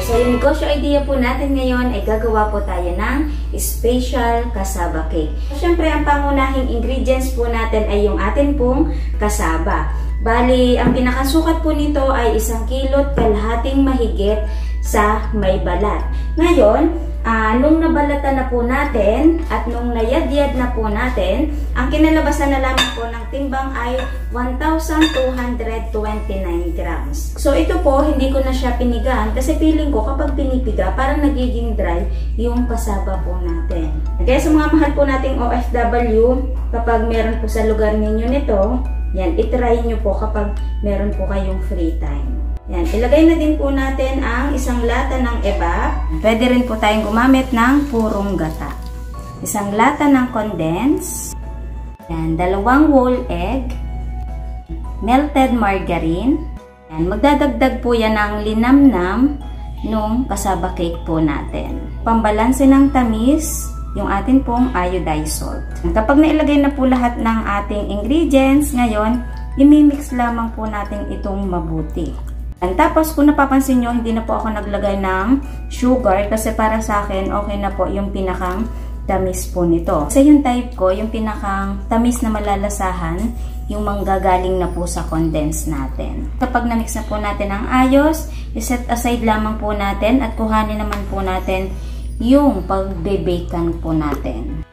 So yung negosyo idea po natin ngayon ay gagawa po tayo ng special cassava cake. Siyempre, ang pangunahing ingredients po natin ay yung atin pong cassava. Bali, ang pinakasukat po nito ay 1 kilot kalahating mahigit sa may balat. Ngayon, nung nabalatan na po natin at nung nayadyad na po natin, ang kinalabasan na lamang po ng timbang ay 1,229 grams. So ito po, hindi ko na siya pinigaan kasi feeling ko kapag pinipiga, parang nagiging dry yung cassava po natin. Kaya sa mga mahal po nating OFW, kapag meron po sa lugar ninyo nito, yan, itry nyo po kapag meron po kayong free time. Yan, ilagay na din po natin ang 1 lata ng eba. Pwede rin po tayong gumamit ng purong gata. 1 lata ng condense. Yan, 2 whole egg. Melted margarine. Yan, magdadagdag po yan ng linamnam nung cassava cake po natin. Pambalanse ng tamis, yung atin pong iodized salt. Kapag nailagay na po lahat ng ating ingredients, ngayon, imimix lamang po natin itong mabuti. Tapos, kung napapansin nyo, hindi na po ako naglagay ng sugar kasi para sa akin, okay na po yung pinakang tamis po nito. Kasi yung type ko, yung pinakang tamis na malalasahan, yung manggagaling na po sa condense natin. Kapag na-mix na po natin ang ayos, iset aside lamang po natin at kuhanin naman po natin yung pagbe-bakean po natin.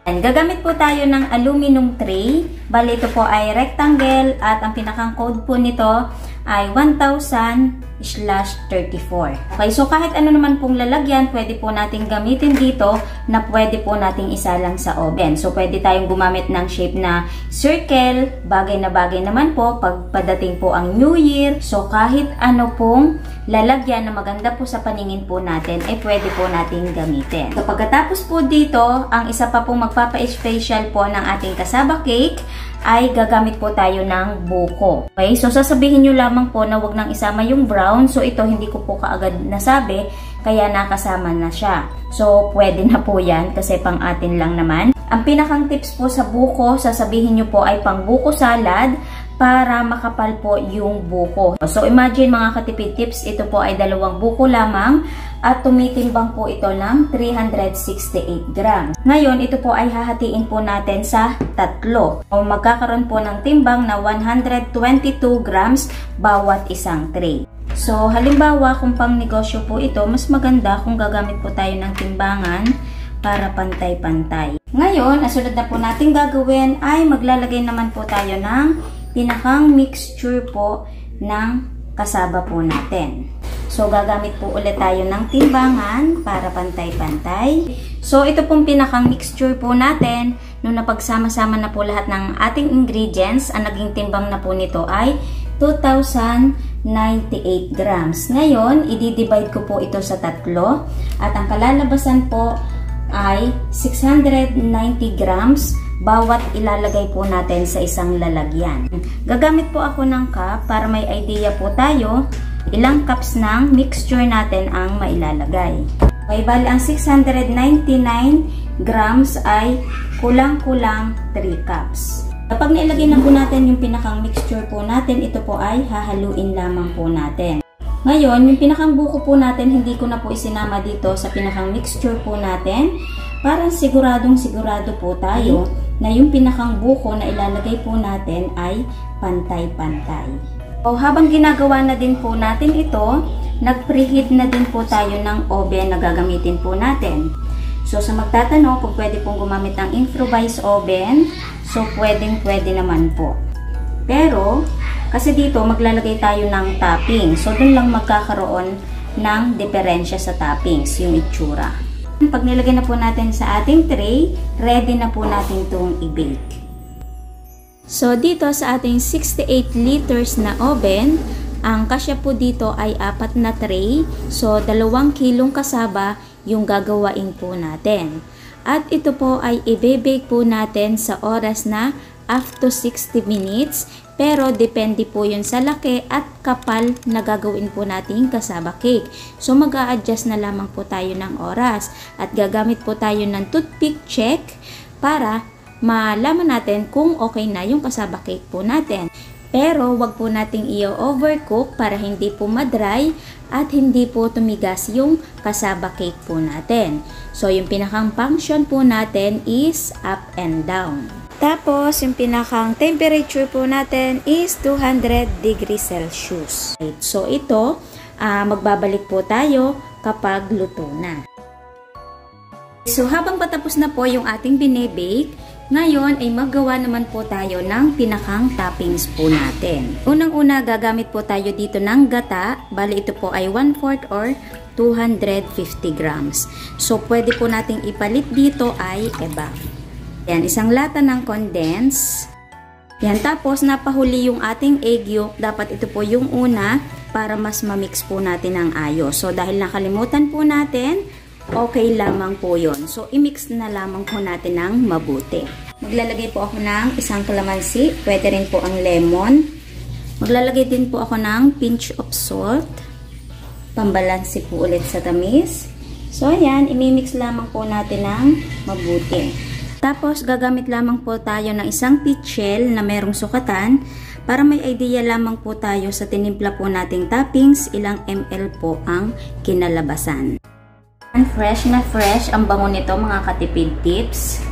And gagamit po tayo ng aluminum tray. Bali, ito po ay rectangle at ang pinakang code po nito ay 1000/34. Okay, so kahit ano naman pong lalagyan, pwede po natin gamitin dito na pwede po nating isalang sa oven. So, pwede tayong gumamit ng shape na circle, bagay na bagay naman po pag padating po ang New Year. So, kahit ano pong lalagyan na maganda po sa paningin po natin, ay pwede po nating gamitin. So, pagkatapos po dito, ang isa pa pong magpapa-special po ng ating cassava cake, ay gagamit po tayo ng buko. Okay, so sasabihin nyo lamang po na wag nang isama yung brown. So ito hindi ko po kaagad nasabi, kaya nakasama na siya. So pwede na po yan kasi pang atin lang naman. Ang pinakang tips po sa buko, sasabihin nyo po ay pang buko salad para makapal po yung buko. So imagine mga katipid tips, ito po ay 2 buko lamang at tumitimbang po ito ng 368 grams. Ngayon, ito po ay hahatiin po natin sa 3. O magkakaroon po ng timbang na 122 grams bawat isang tray. So halimbawa kung pang negosyo po ito, mas maganda kung gagamit po tayo ng timbangan para pantay-pantay. Ngayon, ang sunod na po natin gagawin ay maglalagay naman po tayo ng pinakang mixture po ng cassava po natin. So, gagamit po ulit tayo ng timbangan para pantay-pantay. So, ito pong pinakang mixture po natin. Nung napagsama-sama na po lahat ng ating ingredients, ang naging timbang na po nito ay 2,098 grams. Ngayon, i-divide ko po ito sa 3 at ang kalalabasan po ay 690 grams bawat ilalagay po natin sa isang lalagyan. Gagamit po ako ng cup para may idea po tayo ilang cups ng mixture natin ang mailalagay. Okay, bali ang 699 grams ay kulang-kulang 3 cups. Kapag nailagay na po natin yung pinakang mixture po natin, ito po ay hahaluin lamang po natin. Ngayon, yung pinakang buko po natin, hindi ko na po isinama dito sa pinakang mixture po natin. Para siguradong sigurado po tayo na yung pinakang buko na ilalagay po natin ay pantay-pantay. So, habang ginagawa na din po natin ito, nag-preheat na din po tayo ng oven na gagamitin po natin. So, sa magtatanong kung pwede pong gumamit ng improvise oven, so pwede naman po. Pero, kasi dito maglalagay tayo ng topping. So, dun lang magkakaroon ng diferensya sa toppings, yung itsura. Pag nilagay na po natin sa ating tray, ready na po natin itong i-bake. So, dito sa ating 68 liters na oven, ang kasya po dito ay 4 na tray. So, 2 kilong cassava yung gagawain po natin. At ito po ay i-bake po natin sa oras na up to 60 minutes. Pero, depende po yun sa laki at kapal na gagawin po nating cassava cake. So, mag-a-adjust na lamang po tayo ng oras. At gagamit po tayo ng toothpick check para malaman natin kung okay na yung cassava cake po natin. Pero wag po nating i-overcook para hindi po madry at hindi po tumigas yung cassava cake po natin. So yung pinakang function po natin is up and down. Tapos yung pinakang temperature po natin is 200 degrees Celsius. So ito, magbabalik po tayo kapag luto na. So habang patapos na po yung ating binibake, ngayon ay maggawa naman po tayo ng pinakang toppings po natin. Unang-una, gagamit po tayo dito ng gata. Bali ito po ay 1/4 or 250 grams. So pwede po nating ipalit dito ay eba. Yan, isang lata ng condense. Yan, tapos napahuli yung ating egg yolk. Dapat ito po yung una para mas mamix po natin ang ayos. So dahil nakalimutan po natin, okay lamang po yon. So, i-mix na lamang po natin ng mabuti. Maglalagay po ako ng isang kalamansi. Pwede rin po ang lemon. Maglalagay din po ako ng pinch of salt. Pambalansi po ulit sa tamis. So, ayan. I-mix lamang po natin ng mabuti. Tapos, gagamit lamang po tayo ng isang pitchel na merong sukatan para may idea lamang po tayo sa tinimpla po nating toppings, ilang ml po ang kinalabasan. Fresh na fresh ang bango nito mga katipid tips.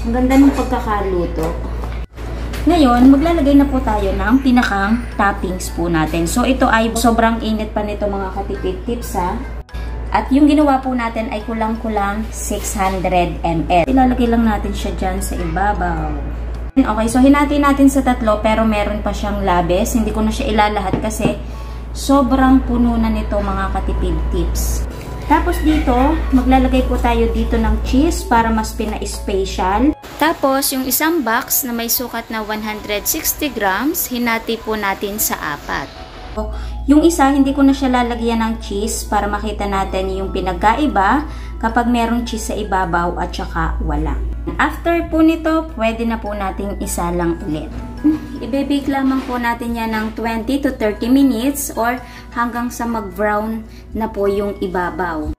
Ang ganda ng pagkakaluto. Ngayon, maglalagay na po tayo ng pinakang toppings po natin. So, ito ay sobrang init pa nito mga katipid tips ha. At yung ginawa po natin ay kulang-kulang 600 ml. Ilalagay lang natin siya dyan sa ibabaw. Okay, so hinati natin sa tatlo pero meron pa siyang labis. Hindi ko na siya ilalahat kasi sobrang puno na nito mga katipid tips. Tapos dito, maglalagay po tayo dito ng cheese para mas pina-special. Tapos, yung isang box na may sukat na 160 grams, hinati po natin sa 4. Yung isa, hindi ko na siya lalagyan ng cheese para makita natin yung pinagkaiba kapag merong cheese sa ibabaw at saka wala. After po nito, pwede na po nating isa lang ulit. I-bake lamang po natin yan ng 20 to 30 minutes or hanggang sa mag-brown na po yung ibabaw.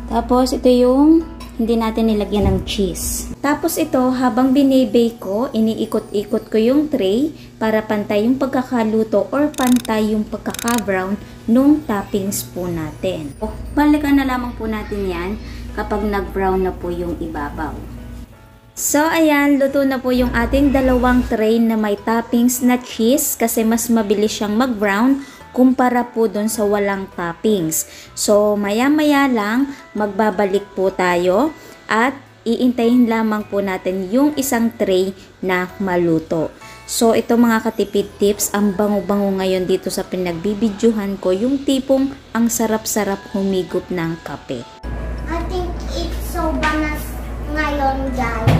Tapos ito yung hindi natin nilagyan ng cheese. Tapos ito, habang binibake ko, iniikot-ikot ko yung tray para pantay yung pagkakaluto or pantay yung pagkaka-brown nung toppings po natin. Balikan na lamang po natin yan kapag nag-brown na po yung ibabaw. So, ayan, luto na po yung ating dalawang tray na may toppings na cheese kasi mas mabilis siyang mag-brown kumpara po dun sa walang toppings. So, maya-maya lang, magbabalik po tayo at iintayin lamang po natin yung isang tray na maluto. So, ito mga katipid tips, ang bango-bango ngayon dito sa pinagbibidyohan ko, yung tipong ang sarap-sarap humigop ng kape. I think it's so banas ngayon, guys.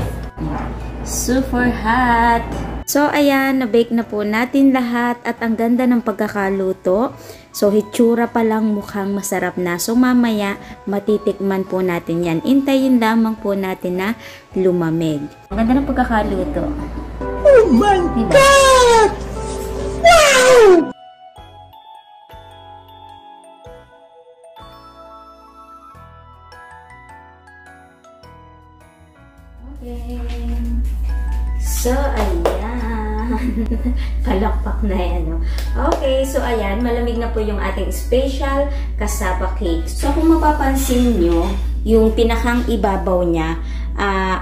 Super hot! So, ayan, na-bake na po natin lahat at ang ganda ng pagkakaluto. So, hitsura pa lang mukhang masarap na. So, mamaya, matitikman po natin yan. Intayin lamang po natin na lumamig. Ang ganda ng pagkakaluto. Oh my God! Wow! Okay. So, ayan. Palakpak na yan, no? Okay, so ayan, malamig na po yung ating special cassava cake. So, kung mapapansin nyo, yung pinakang ibabaw niya,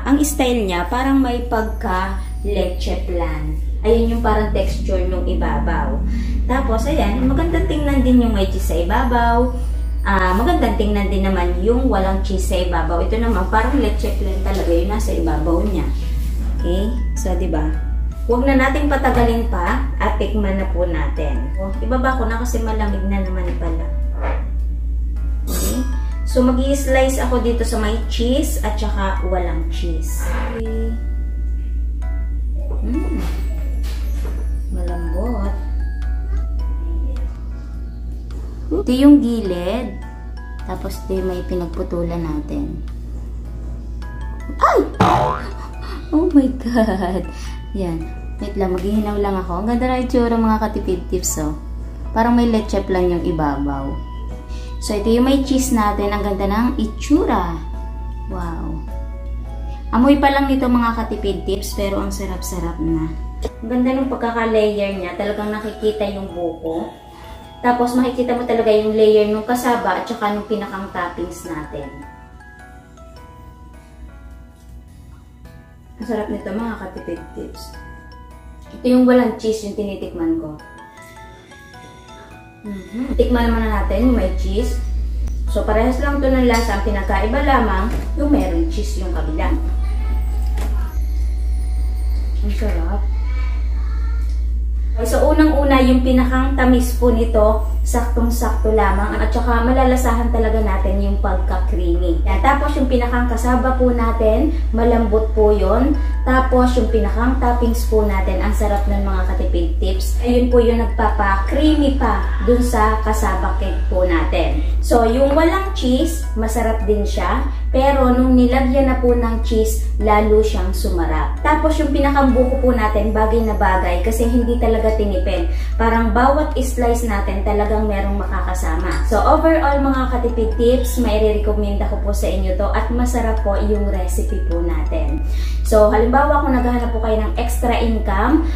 ang style niya, parang may pagka-leche plan. Ayun yung parang texture ng ibabaw. Tapos, ayan, magandang tingnan din yung may cheese sa ibabaw. Magandang tingnan din naman yung walang cheese sa ibabaw. Ito naman, parang leche plan talaga yung nasa ibabaw niya. Okay? So, diba? Huwag na natin patagalin pa at tikman na po natin. Ibaba ko na kasi malamig na naman pala. Okay? So, mag-i-slice ako dito sa may cheese at saka walang cheese. Okay. Malambot. Ito yung gilid. Tapos, ito may pinagputulan natin. Ay! Oh my God! Yan. Wait lang, maghihinaw lang ako. Ang ganda na itsura mga katipid tips, oh. Parang may leche lang yung ibabaw. So, ito yung may cheese natin. Ang ganda ng itsura. Wow. Amoy pa lang nito mga katipid tips, pero ang sarap-sarap na. Ang ganda ng pagkaka-layer niya. Talagang nakikita yung buko. Tapos makikita mo talaga yung layer ng kasaba at saka ng pinakang toppings natin. Ang sarap nito mga katipid tips. Ito yung walang cheese yung tinitikman ko. Tikman naman na natin yung may cheese. So parehas lang ito ng lasa. Ang pinakaiba lamang yung meron cheese yung kabila. Ang sarap. So, unang-una, yung pinakang tamis po nito, saktong-sakto lamang. At saka, malalasahan talaga natin yung pagka-creamy. Yan. Tapos, yung pinakang kasaba po natin, malambot po yon. Tapos, yung pinakang toppings po natin, ang sarap ng mga katipid tips. Ayun po yung nagpapa-creamy pa dun sa kasaba cake po natin. So, yung walang cheese, masarap din siya. Pero, nung nilagyan na po ng cheese, lalo siyang sumarap. Tapos, yung pinakang buko po natin, bagay na bagay. Kasi hindi talaga tinipid. Parang bawat slice natin talagang merong makakasama. So, overall mga katipid tips, maire-recommend ako po sa inyo to at masarap po yung recipe po natin. So, halimbawa kung naghahanap po kayo ng extra income,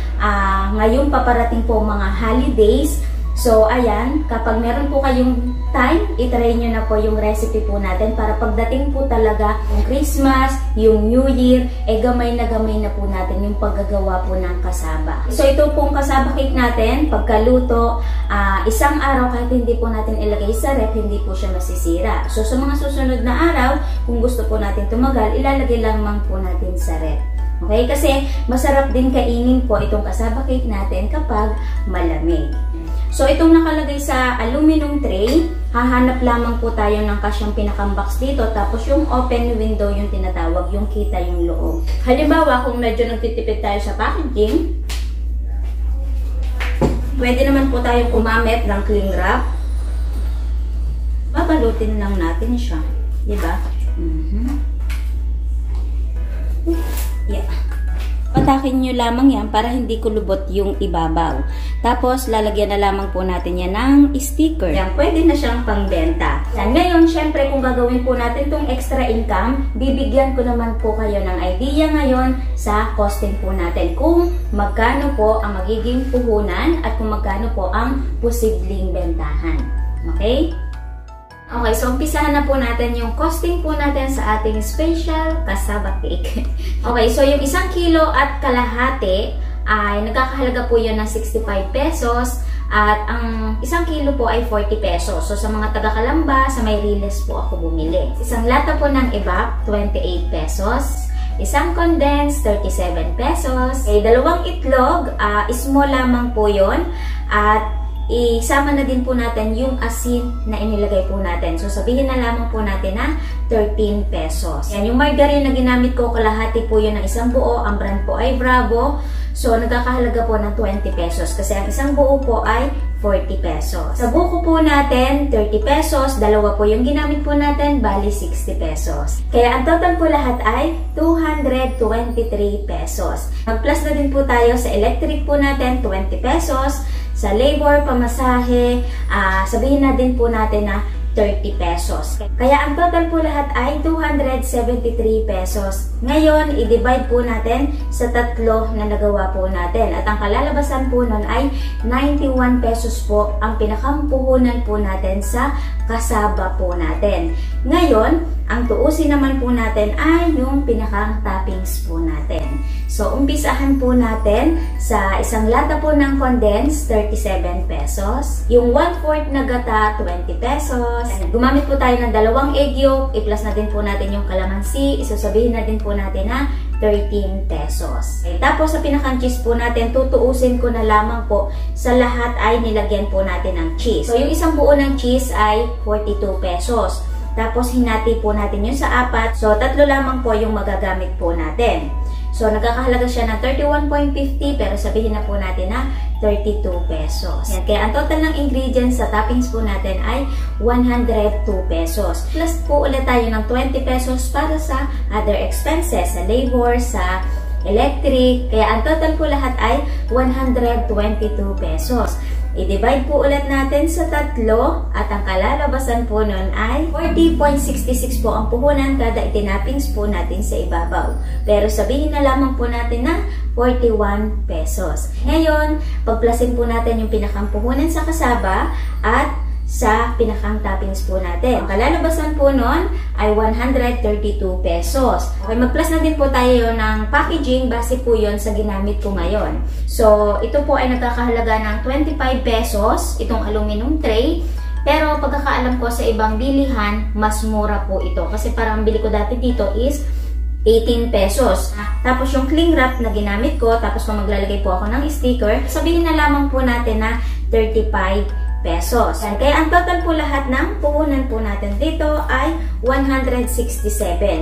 ngayon paparating po mga holidays. So, ayan, kapag meron po kayong time, itry nyo na po yung recipe po natin para pagdating po talaga yung Christmas, yung New Year, gamay na po natin yung paggagawa po ng kasaba. So, ito pong kasaba cake natin, pagkaluto, isang araw kahit hindi po natin ilagay sa ref, hindi po siya masisira. So, sa mga susunod na araw, kung gusto po natin tumagal, ilalagay lamang po natin sa ref. Okay? Kasi, masarap din kainin po itong kasaba cake natin kapag malamig. So, itong nakalagay sa aluminum tray, hahanap lamang po tayo ng kasyang pinakang box dito. Tapos, yung open window yung tinatawag, yung kita yung loob. Halimbawa, kung medyo nagtitipid tayo sa packaging, pwede naman po tayong gumamit ng cling wrap. Babalutin lang natin siya. Diba? Yeah. Patakin nyo lamang yan para hindi kulubot yung ibabaw. Tapos, lalagyan na lamang po natin yan ng sticker. Yan, pwede na siyang pangbenta. Yan, ngayon, syempre, kung gagawin po natin itong extra income, bibigyan ko naman po kayo ng idea ngayon sa costing po natin. Kung magkano po ang magiging puhunan at kung magkano po ang posibleng bentahan. Okay? Okay, so umpisahan na po natin yung costing po natin sa ating special kasaba cake. Okay, so yung 1 kilo at kalahati ay nagkakahalaga po yun ng 65 pesos at ang 1 kilo po ay 40 pesos. So sa mga taga-Kalamba, sa Mayriles po ako bumili. Isang lata po ng evap, 28 pesos. Isang condensed, 37 pesos. Okay, 2 itlog, small lamang po yun. At isama na din po natin yung asin na inilagay po natin. So, sabihin na lamang po natin na 13 pesos. Yan, yung margarine na ginamit ko, kalahati po yun ng isang buo. Ang brand po ay Bravo. So, nagkakahalaga po ng 20 pesos. Kasi ang isang buo po ay 40 pesos. Sa buko po natin, 30 pesos. Dalawa po yung ginamit po natin, bali 60 pesos. Kaya ang total po lahat ay 223 pesos. Mag-plus na din po tayo sa electric po natin, 20 pesos. Sa labor, pamasahe, sabihin na din po natin na 30 pesos. Kaya ang total po lahat ay 273 pesos. Ngayon, i-divide po natin sa tatlo na nagawa po natin. At ang kalalabasan po nun ay 91 pesos po ang pinakampuhunan po natin sa kasaba po natin. Ngayon, ang tuusin naman po natin ay yung pinakang toppings po natin. So, umpisahan po natin sa isang lata po ng condensed, 37 pesos. Yung 1/4 na gata, 20 pesos. Gumamit po tayo ng 2 egg yolk. I-plus na din po natin yung calamansi. Isasabihin na din po natin na 13 pesos. Okay, tapos sa pinakang cheese po natin, tutuusin ko na lamang po sa lahat ay nilagyan po natin ng cheese. So, yung isang buo ng cheese ay 42 pesos. Tapos, hinati po natin yun sa 4. So, 3 lamang po yung magagamit po natin. So, nagkakahalaga siya ng 31.50 pero sabihin na po natin na 32 pesos. Yan. Kaya ang total ng ingredients sa toppings po natin ay 102 pesos. Plus po ulit tayo ng 20 pesos para sa other expenses, sa labor, sa electric. Kaya ang total po lahat ay 122 pesos. I-divide po ulit natin sa 3 at ang kalalabasan po nun ay 40.66 po ang puhunan kada itinappings po natin sa ibabaw. Pero sabihin na lamang po natin na 41 pesos. Ngayon, pagplasin po natin yung pinakang puhunan sa kasaba at sa pinakang toppings po natin. Ang kalalabasan po nun ay 132 pesos. Okay, mag-plus na din po tayo ng packaging base po yon sa ginamit ko ngayon. So, ito po ay nagkakahalaga ng 25 pesos, itong aluminum tray. Pero pagkakaalam ko sa ibang bilihan, mas mura po ito. Kasi parang ang bili ko dati dito is 18 pesos. Tapos yung cling wrap na ginamit ko, tapos kung maglalagay po ako ng sticker, sabihin na lamang po natin na 35 pesos. Kaya ang total po lahat ng puhunan po natin dito ay 167.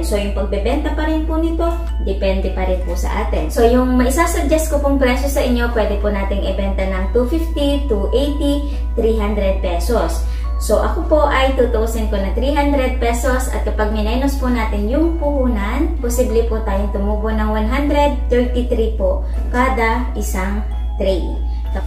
So yung pagbebenta pa rin po nito, depende pa rin po sa atin. So yung maisasuggest ko pong presyo sa inyo, pwede po nating ibenta ng 250, 280, 300 pesos. So ako po ay tutusin ko na 300 pesos at kapag minus po natin yung puhunan, posible po tayong tumubo ng 133 po kada isang tray.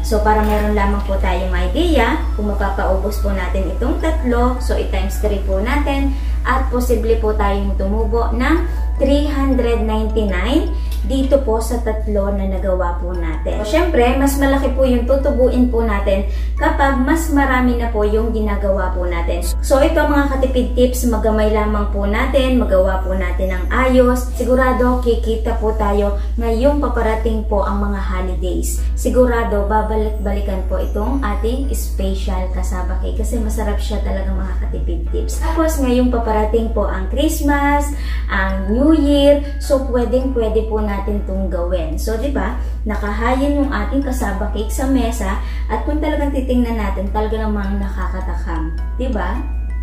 So, para meron lamang po tayong idea kung mapapaubos po natin itong tatlo, so i-times 3 po natin at posible po tayong tumubo ng 399 dito po sa tatlo na nagawa po natin. So, syempre, mas malaki po yung tutubuin po natin kapag mas marami na po yung ginagawa po natin. So, ito mga katipid tips, magamay lamang po natin, magawa po natin ng ayos. Sigurado, kikita po tayo ngayong paparating po ang mga holidays. Sigurado, babalik-balikan po itong ating special kasaba cake kasi masarap siya talaga mga katipid tips. Tapos, ngayong paparating po ang Christmas, ang New Year, so pwedeng-pwede po natin itong gawin. So, di ba, nakahayin yung ating kasaba cake sa mesa at kung talagang titingnan natin, talaga namang nakakatakam. Di ba?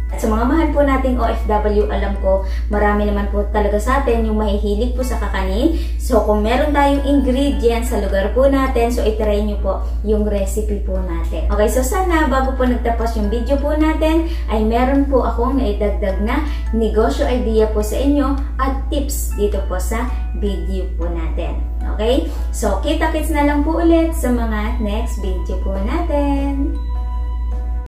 At sa mga mahal po nating OFW, alam ko, marami naman po talaga sa atin yung mahihilig po sa kakanin. So, kung meron tayong ingredients sa lugar po natin, so itry nyo po yung recipe po natin. Okay, so sana bago po nagtapos yung video po natin, ay meron po akong naidagdag na negosyo idea po sa inyo at tips dito po sa video po natin. Okay? So, kita-kits na lang po ulit sa mga next video po natin.